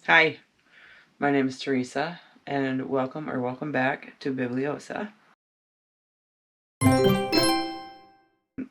Hi, my name is Teresa, and welcome back to Bibliosa. I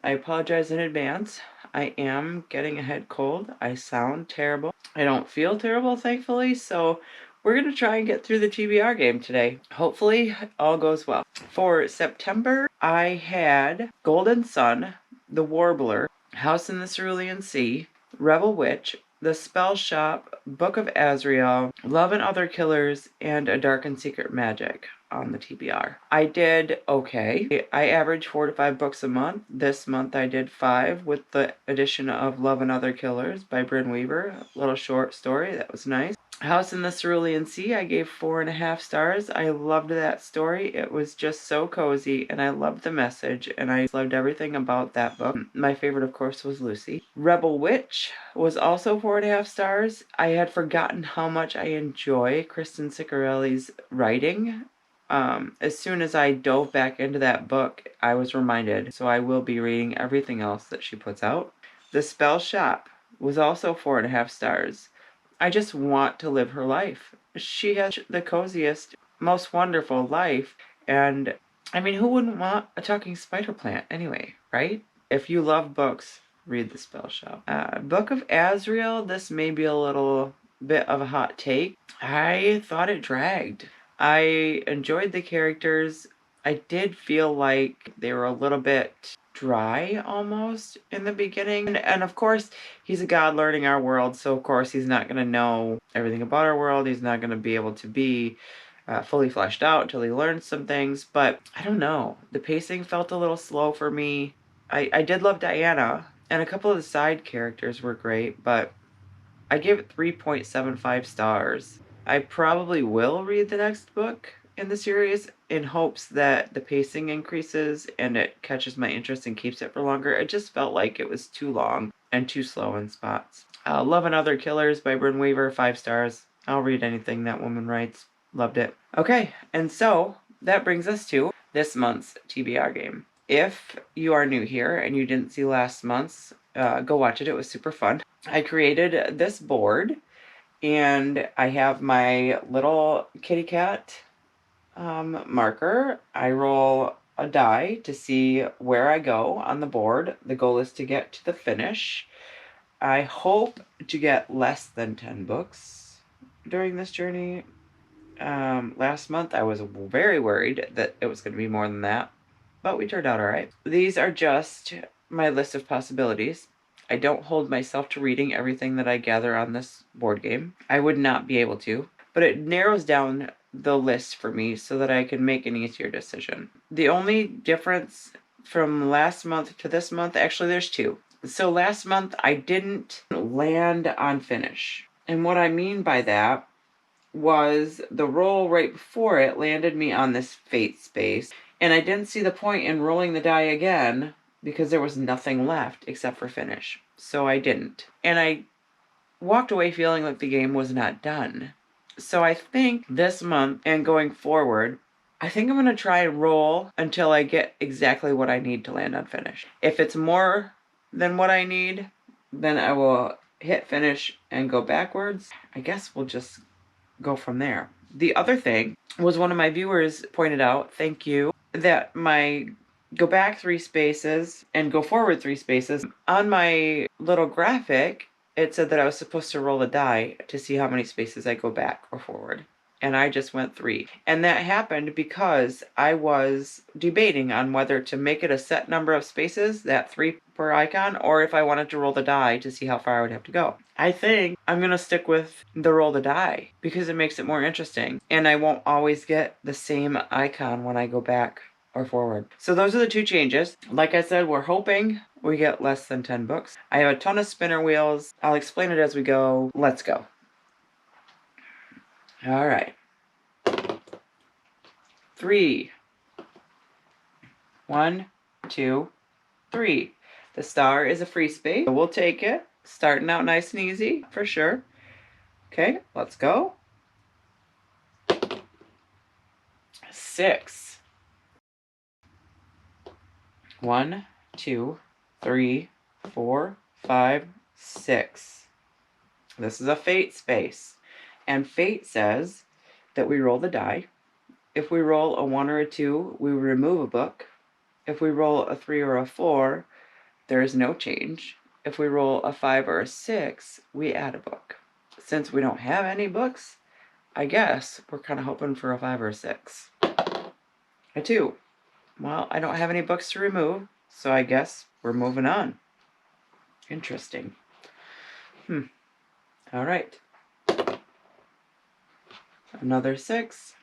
apologize in advance. I am getting a head cold. I sound terrible. I don't feel terrible, thankfully, so we're going to try and get through the TBR game today. Hopefully, all goes well. For September, I had Golden Sun, The Warbler, House in the Cerulean Sea, Rebel Witch, The Spell Shop, Book of Azrael, Love and Other Killers, and A Dark and Secret Magic on the TBR. I did okay. I average 4 to 5 books a month. This month I did 5 with the addition of Love and Other Killers by Bryn Weaver. A little short story. That was nice. House in the Cerulean Sea, I gave 4.5 stars. I loved that story. It was just so cozy, and I loved the message, and I loved everything about that book. My favorite, of course, was Lucy. Rebel Witch was also 4.5 stars. I had forgotten how much I enjoy Kristen Ciccarelli's writing. As soon as I dove back into that book, I was reminded, so I will be reading everything else that she puts out. The Spell Shop was also 4.5 stars. I just want to live her life. She has the coziest, most wonderful life, and I mean, who wouldn't want a talking spider plant anyway, right? If you love books, read The Spell Shop. Book of Azrael, this may be a little bit of a hot take. I thought it dragged. I enjoyed the characters. I did feel like they were a little bit dry almost in the beginning. And of course, he's a god learning our world, so of course he's not going to know everything about our world. He's not going to be able to be fully fleshed out until he learns some things. But I don't know. The pacing felt a little slow for me. I did love Diana, and a couple of the side characters were great, but I gave it 3.75 stars. I probably will read the next book in the series in hopes that the pacing increases and it catches my interest and keeps it for longer. It just felt like it was too long and too slow in spots. Love and Other Killers by Bryn Weaver, 5 stars. I'll read anything that woman writes. Loved it. Okay, and so that brings us to this month's TBR game. If you are new here and you didn't see last month's, go watch it. It was super fun. I created this board, and I have my little kitty cat marker. I roll a die to see where I go on the board. The goal is to get to the finish. I hope to get less than 10 books during this journey. Last month I was very worried that it was going to be more than that, but we turned out all right. These are just my list of possibilities. I don't hold myself to reading everything that I gather on this board game. I would not be able to, but it narrows down the list for me so that I can make an easier decision. The only difference from last month to this month, actually there's 2. So last month I didn't land on finish. And what I mean by that was the roll right before it landed me on this fate space, and I didn't see the point in rolling the die again because there was nothing left except for finish. So I didn't. And I walked away feeling like the game was not done. So I think this month and going forward, I think I'm going to try and roll until I get exactly what I need to land on finish. If it's more than what I need, then I will hit finish and go backwards. I guess we'll just go from there. The other thing was one of my viewers pointed out, thank you, that my go back 3 spaces and go forward 3 spaces, on my little graphic, it said that I was supposed to roll a die to see how many spaces I go back or forward. And I just went 3. And that happened because I was debating on whether to make it a set number of spaces, that 3 per icon, or if I wanted to roll the die to see how far I would have to go. I think I'm going to stick with the roll the die because it makes it more interesting. And I won't always get the same icon when I go back or forward. So those are the 2 changes. Like I said, we're hoping we get less than 10 books. I have a ton of spinner wheels. I'll explain it as we go. Let's go. All right. 3. 1, 2, 3. The star is a free space. So we'll take it. Starting out nice and easy for sure. Okay, let's go. 6. 1, 2, 3, 4, 5, 6. This is a fate space. And fate says that we roll the die. If we roll a 1 or a 2, we remove a book. If we roll a 3 or a 4, there is no change. If we roll a 5 or a 6, we add a book. Since we don't have any books, I guess we're kind of hoping for a 5 or a 6. A 2. Well, I don't have any books to remove, so I guess we're moving on. Interesting. All right. Another 6.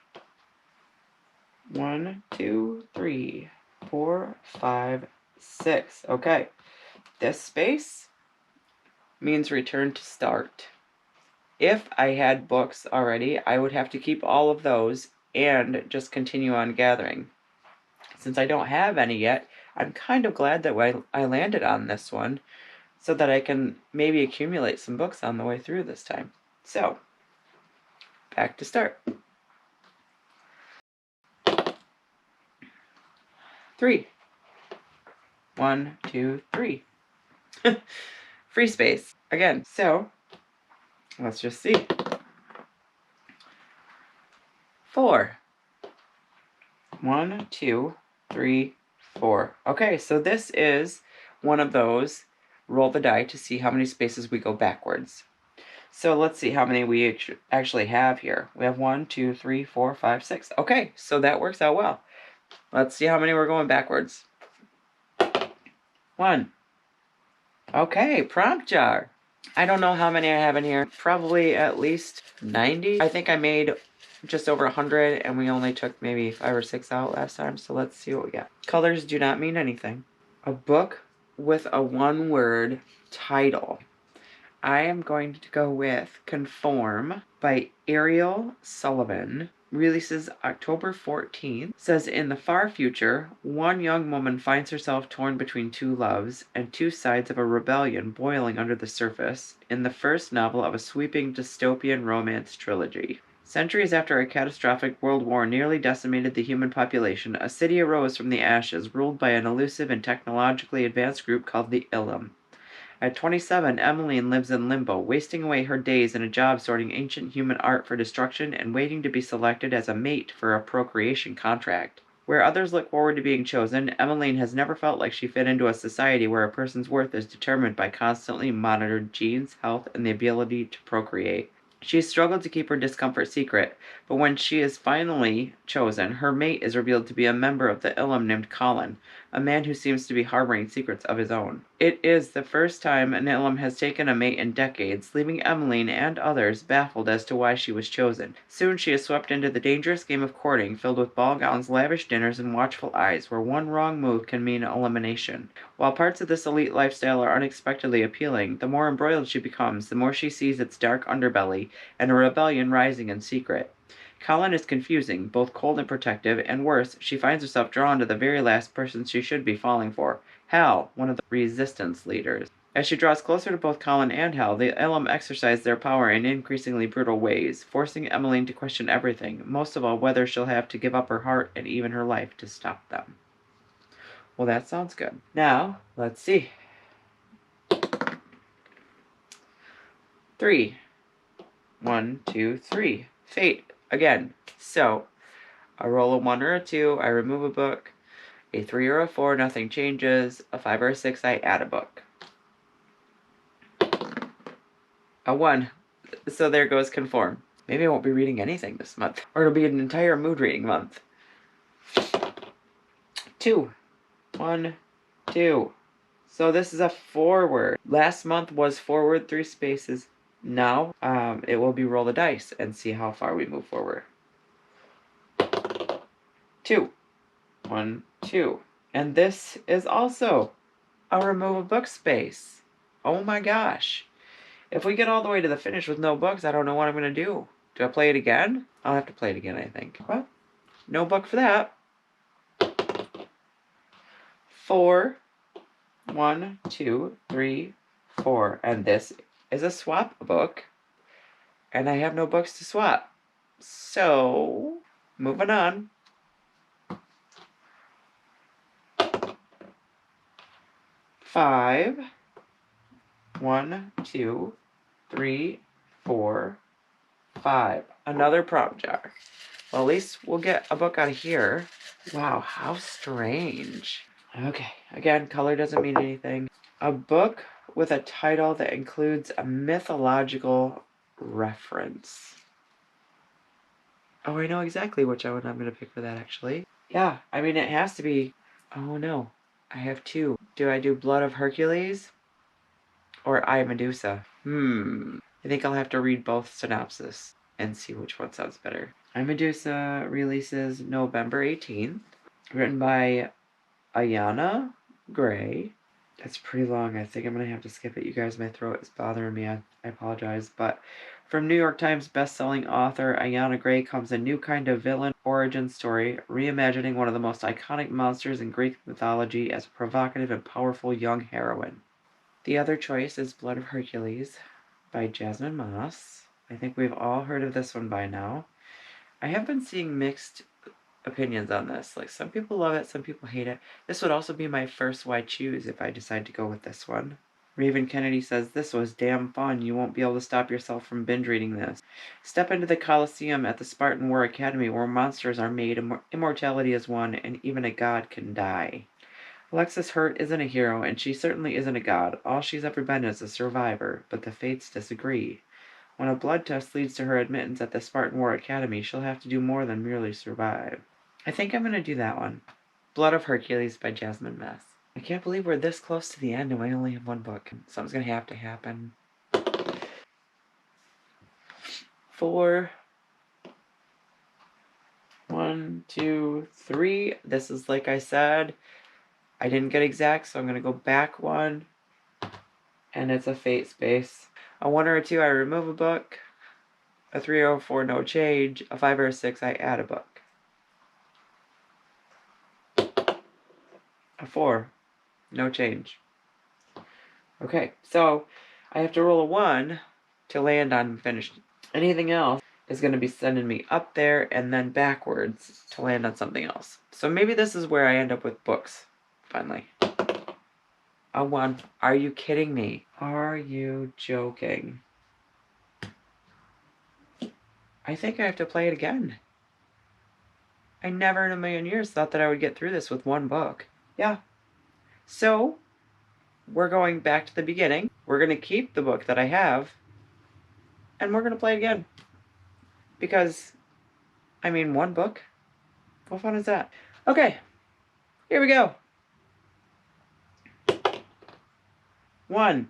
1, 2, 3, 4, 5, 6. Okay. This space means return to start. If I had books already, I would have to keep all of those and just continue on gathering. Since I don't have any yet, I'm kind of glad that I landed on this one so that I can maybe accumulate some books on the way through this time. So, back to start. 3. 1, 2, 3. Free space again. So, let's just see. 4. 1, 2, 3, 4. Okay, so this is one of those roll the die to see how many spaces we go backwards. So let's see how many we actually have here. We have 1, 2, 3, 4, 5, 6. Okay, so that works out well. Let's see how many we're going backwards. 1. Okay, prompt jar. I don't know how many I have in here. Probably at least 90. I think I made just over 100 and we only took maybe 5 or 6 out last time. So let's see what we got. Colors do not mean anything. A book with a one-word title. I am going to go with Conform by Ariel Sullivan. Releases October 14th. Says, in the far future, one young woman finds herself torn between two loves and two sides of a rebellion boiling under the surface in the first novel of a sweeping dystopian romance trilogy. Centuries after a catastrophic world war nearly decimated the human population, a city arose from the ashes, ruled by an elusive and technologically advanced group called the Ilum. At 27, Emmeline lives in limbo, wasting away her days in a job sorting ancient human art for destruction and waiting to be selected as a mate for a procreation contract. Where others look forward to being chosen, Emmeline has never felt like she fit into a society where a person's worth is determined by constantly monitored genes, health, and the ability to procreate. She has struggled to keep her discomfort secret, but when she is finally chosen, her mate is revealed to be a member of the Ilum named Colin, a man who seems to be harboring secrets of his own. It is the first time an Ilum has taken a mate in decades, leaving Emmeline and others baffled as to why she was chosen. Soon she is swept into the dangerous game of courting, filled with ball gowns, lavish dinners, and watchful eyes, where one wrong move can mean elimination. While parts of this elite lifestyle are unexpectedly appealing, the more embroiled she becomes, the more she sees its dark underbelly and a rebellion rising in secret. Colin is confusing, both cold and protective, and worse, she finds herself drawn to the very last person she should be falling for, Hal, one of the resistance leaders. As she draws closer to both Colin and Hal, the Ilum exercise their power in increasingly brutal ways, forcing Emmeline to question everything, most of all whether she'll have to give up her heart and even her life to stop them. Well, that sounds good. Now, let's see. 3. 1, 2, 3. Fate. Again. So, I roll a 1 or a 2, I remove a book. A 3 or a 4, nothing changes. A 5 or a 6, I add a book. A 1. So there goes Conform. Maybe I won't be reading anything this month. Or it'll be an entire mood reading month. 2. 1, 2. So this is a forward. Last month was forward 3 spaces. Now, it will be roll the dice and see how far we move forward. 2. 1, 2. And this is also a remove a book space. Oh my gosh. If we get all the way to the finish with no books, I don't know what I'm going to do. Do I play it again? I'll have to play it again, I think. Well, no book for that. 4. 1, 2, 3, 4. And this is a swap book. And I have no books to swap. So, moving on. 5. 1, 2, 3, 4, 5. Another prompt jar. Well, at least we'll get a book out of here. Wow, how strange. Okay, again, color doesn't mean anything. A book with a title that includes a mythological reference. Oh, I know exactly which one I'm going to pick for that, actually. Yeah, I mean, it has to be... Oh, no. I have 2. Do I do Blood of Hercules or I, Medusa? I think I'll have to read both synopses and see which one sounds better. I, Medusa releases November 18th. Written by Ayana Gray. It's pretty long. I think I'm going to have to skip it. You guys, my throat is bothering me. I apologize. But from New York Times bestselling author Ayana Gray comes a new kind of villain origin story, reimagining one of the most iconic monsters in Greek mythology as a provocative and powerful young heroine. The other choice is Blood of Hercules by Jasmine Moss. I think we've all heard of this one by now. I have been seeing mixed opinions on this. Like, some people love it, some people hate it. This would also be my first why choose if I decide to go with this one. Raven Kennedy says, this was damn fun. You won't be able to stop yourself from binge reading this. Step into the Colosseum at the Spartan War Academy where monsters are made, immortality is won, and even a god can die. Alexis Hurt isn't a hero, and she certainly isn't a god. All she's ever been is a survivor, but the fates disagree. When a blood test leads to her admittance at the Spartan War Academy, she'll have to do more than merely survive. I think I'm going to do that one. Blood of Hercules by Jasmine Moss. I can't believe we're this close to the end and we only have one book. Something's going to have to happen. 4. 1, 2, 3. This is, like I said, I didn't get exact, so I'm going to go back 1. And it's a fate space. A 1 or a 2, I remove a book. A 3 or a 4, no change. A 5 or a 6, I add a book. A 4, no change. Okay, so I have to roll a 1 to land on finished. Anything else is going to be sending me up there and then backwards to land on something else. So maybe this is where I end up with books, finally. A 1. Are you kidding me? Are you joking? I think I have to play it again. I never in a million years thought that I would get through this with 1 book. Yeah. So, we're going back to the beginning. We're going to keep the book that I have, and we're going to play it again. Because, I mean, 1 book? What fun is that? Okay, here we go. 1.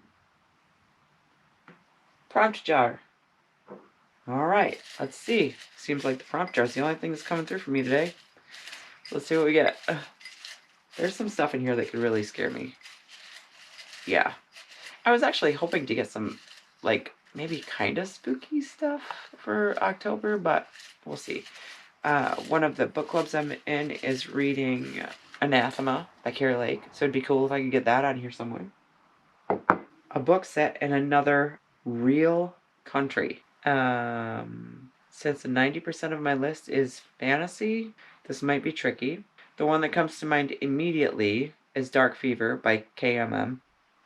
Prompt jar. Alright, let's see. Seems like the prompt jar is the only thing that's coming through for me today. Let's see what we get. There's some stuff in here that could really scare me. Yeah. I was actually hoping to get some, like, maybe kind of spooky stuff for October, but we'll see. One of the book clubs I'm in is reading Anathema by Carrie Lake, so it'd be cool if I could get that on here somewhere. A book set in another real country. Since 90% of my list is fantasy, this might be tricky. The one that comes to mind immediately is Dark Fever by KMM,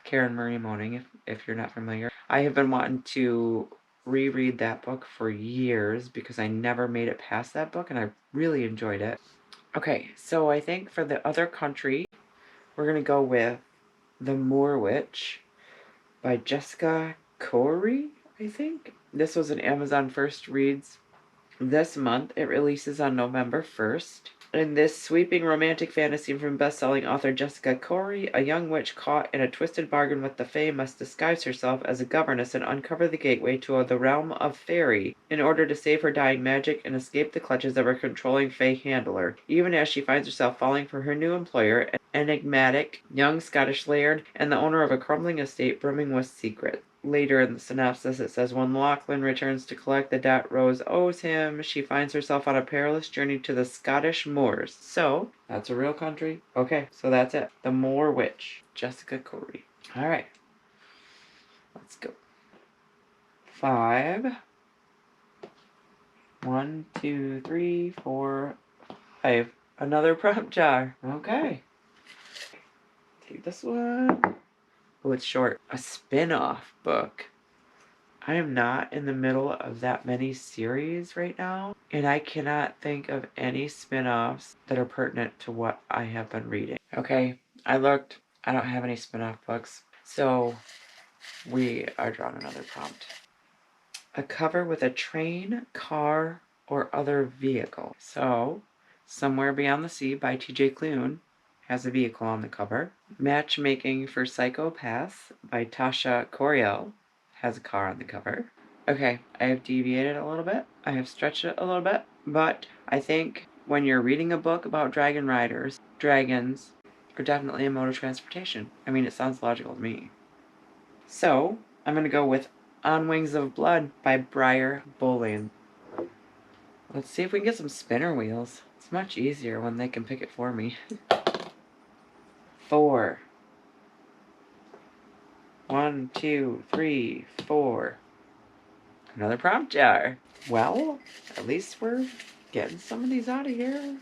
Karen Marie Moning, if you're not familiar. I have been wanting to reread that book for years because I never made it past that book and I really enjoyed it. Okay, so I think for the other country, we're going to go with The Moor Witch by Jessica Corey, I think. This was an Amazon First Reads this month. It releases on November 1st. In this sweeping romantic fantasy from best-selling author Jessica Corey, a young witch caught in a twisted bargain with the Fae must disguise herself as a governess and uncover the gateway to the realm of fairy in order to save her dying magic and escape the clutches of her controlling Fae handler, even as she finds herself falling for her new employer, an enigmatic young Scottish laird and the owner of a crumbling estate brimming with secrets. Later in the synopsis, it says, when Lachlan returns to collect the debt Rose owes him, she finds herself on a perilous journey to the Scottish moors. So, that's a real country. Okay, so that's it. The Moor Witch, Jessica Corey. All right, let's go. 5. 1, 2, 3, 4, 5. Another prompt jar. Okay. Take this one. Oh, it's short. A spin-off book. I am not in the middle of that many series right now, and I cannot think of any spin-offs that are pertinent to what I have been reading. Okay, I looked. I don't have any spin-off books, so we are drawn another prompt. A cover with a train, car, or other vehicle. So, Somewhere Beyond the Sea by T.J. Klune has a vehicle on the cover. Matchmaking for Psychopaths by Tasha Coriel has a car on the cover. Okay, I have deviated a little bit. I have stretched it a little bit. But I think when you're reading a book about dragon riders, dragons are definitely a mode of transportation. I mean, it sounds logical to me. So, I'm going to go with On Wings of Blood by Briar Bowling. Let's see if we can get some spinner wheels. It's much easier when they can pick it for me. 4. 1, 2, 3, 4. Another prompt jar. Well, at least we're getting some of these out of here.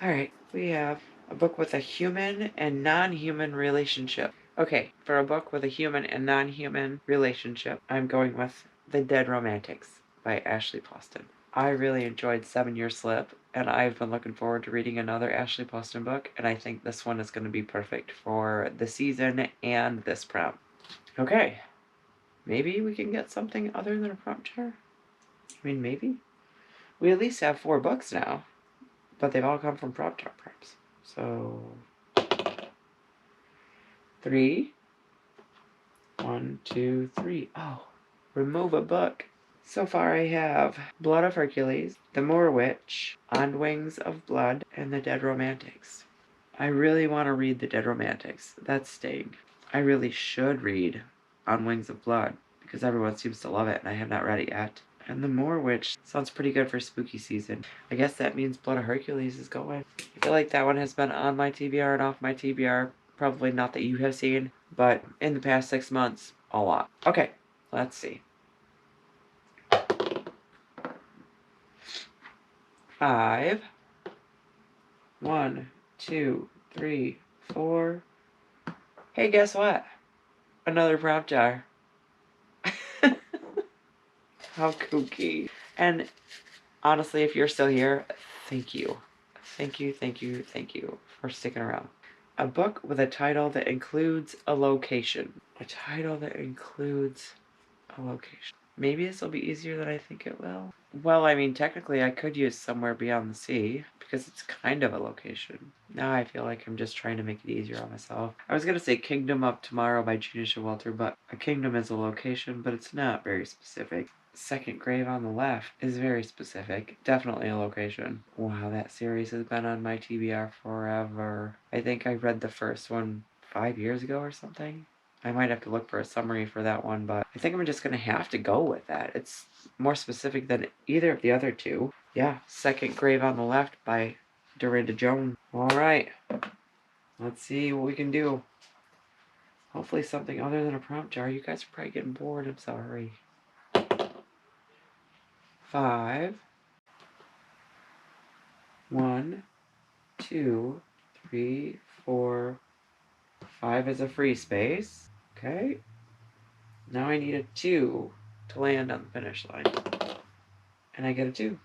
Alright, we have a book with a human and non-human relationship. Okay, for a book with a human and non-human relationship, I'm going with The Dead Romantics by Ashley Poston. I really enjoyed 7 Year Slip, and I've been looking forward to reading another Ashley Poston book, and I think this one is going to be perfect for the season and this prompt. Okay, maybe we can get something other than a prompt jar? I mean, maybe? We at least have 4 books now, but they've all come from prompt jar preps. So, 3. 1, 2, 3. Oh, remove a book. So far I have Blood of Hercules, The Moor Witch, On Wings of Blood, and The Dead Romantics. I really want to read The Dead Romantics. That's staying. I really should read On Wings of Blood, because everyone seems to love it, and I have not read it yet. And The Moor Witch sounds pretty good for spooky season. I guess that means Blood of Hercules is going. I feel like that one has been on my TBR and off my TBR. Probably not that you have seen, but in the past 6 months, a lot. Okay, let's see. 5. 1, 2, 3, 4. Hey, guess what? Another prompt jar. How kooky. And honestly, if you're still here, thank you. Thank you, thank you, thank you for sticking around. A book with a title that includes a location. A title that includes a location. Maybe this will be easier than I think it will. Well, I mean, technically I could use Somewhere Beyond the Sea, because it's kind of a location. Now I feel like I'm just trying to make it easier on myself. I was going to say Kingdom of Tomorrow by Gina Showalter, but a kingdom is a location, but it's not very specific. Second Grave on the Left is very specific. Definitely a location. Wow, that series has been on my TBR forever. I think I read the first one 5 years ago or something. I might have to look for a summary for that one, but I think I'm just going to have to go with that. It's more specific than either of the other two. Yeah, Second Grave on the Left by Dorinda Jones. Alright, let's see what we can do. Hopefully something other than a prompt jar. You guys are probably getting bored, I'm sorry. 5. 1, 2, 3, 4. 5 is a free space. Okay. Now I need a 2 to land on the finish line. And I get a 2.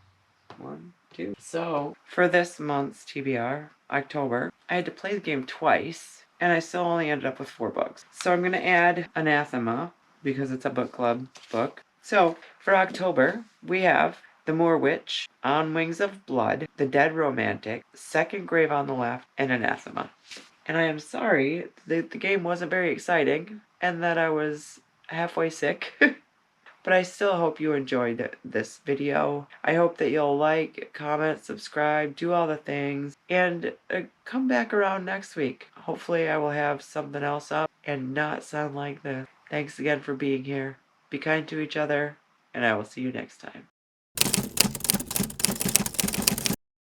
1, 2. So, for this month's TBR, October, I had to play the game twice, and I still only ended up with 4 books. So I'm going to add Anathema, because it's a book club book. So, for October, we have The Moor Witch, On Wings of Blood, The Dead Romantic, Second Grave on the Left, and Anathema. And I am sorry that the game wasn't very exciting, and that I was halfway sick. But I still hope you enjoyed this video. I hope that you'll like, comment, subscribe, do all the things, and come back around next week. Hopefully I will have something else up and not sound like this. Thanks again for being here. Be kind to each other, and I will see you next time.